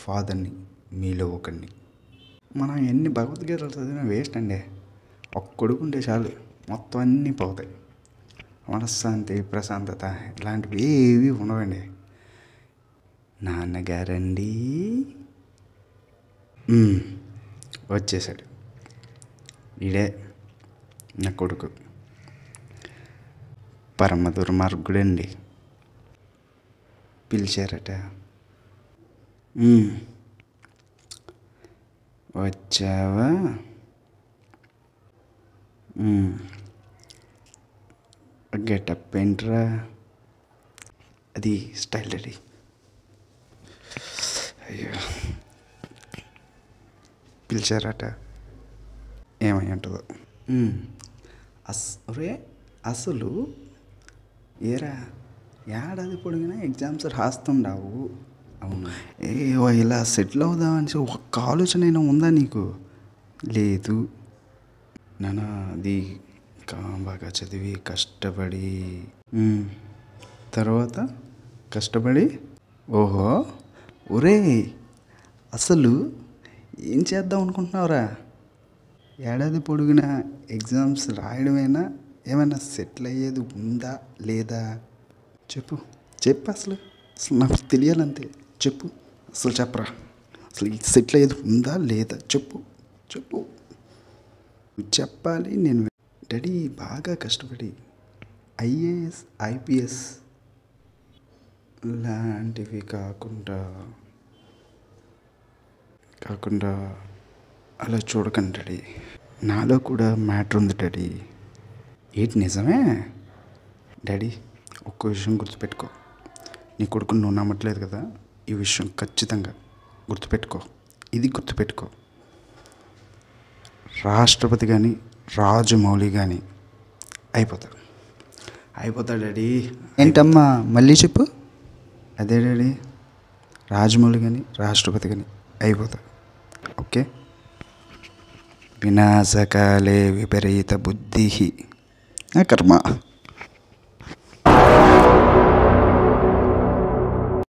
ఫాదర్ని, మీలో ఒకరిని. మనం ఎన్ని భగవద్గీతలు చదివినా వేస్ట్ అండి. ఒక్క కొడుకుంటే చాలు, మొత్తం అన్నీ పోతాయి. మనశ్శాంతి, ప్రశాంతత ఇలాంటివి ఏవి ఉండవండి. నాన్నగారండి వచ్చేసాడు. ఇడే నా కొడుకు, పరమ దుర్మార్గుడండి. పిలిచారట. వచ్చావా? గెటప్ ఏంట్రా? అది స్టైల్ రెడీ. అయ్యో, పిలిచారట. ఏమై ఉంటుందో. ఒరే అసలు ఏరా, ఏడాది పొడిగినా ఎగ్జామ్స్ రాస్తుండావు. అవును. ఇలా సెటిల్ అవుదామని ఒక్క ఆలోచన అయినా ఉందా నీకు? లేదు నాన్న, అది బాగా చదివి కష్టపడి తర్వాత కష్టపడి ఓహో ఒరే అసలు ఏం చేద్దాం అనుకుంటున్నావురా? ఏడాది పొడుగున ఎగ్జామ్స్ రాయడమేనా? ఏమైనా సెటిల్ అయ్యేది ఉందా లేదా? చెప్పు అసలు నాకు తెలియాలంతే. చెప్పు, అసలు చెప్పరా. అసలు సెటిల్ అయ్యేది ఉందా లేదా? చెప్పు చెప్పాలి. నేను డాడీ బాగా కష్టపడి ఐఏఎస్, ఐపీఎస్ లాంటివి కాకుండా అలా చూడకండి డాడీ. నాలో కూడా మ్యాటర్ ఉంది డాడీ. ఏంటి నిజమే? డాడీ ఒక్క విషయం గుర్తుపెట్టుకో. నీ కొడుకుని నువ్వు నమ్మట్లేదు కదా, ఈ విషయం ఖచ్చితంగా గుర్తుపెట్టుకో. ఇది గుర్తుపెట్టుకో, రాష్ట్రపతి కానీ రాజమౌళి కానీ అయిపోతాడు డాడీ. ఏంటమ్మా మళ్ళీ చెప్పు. అదే డాడీ, రాజమౌళి కానీ రాష్ట్రపతి కానీ అయిపోతాడు. ఓకే. వినాశకాలే విపరీత బుద్ధి కర్మ.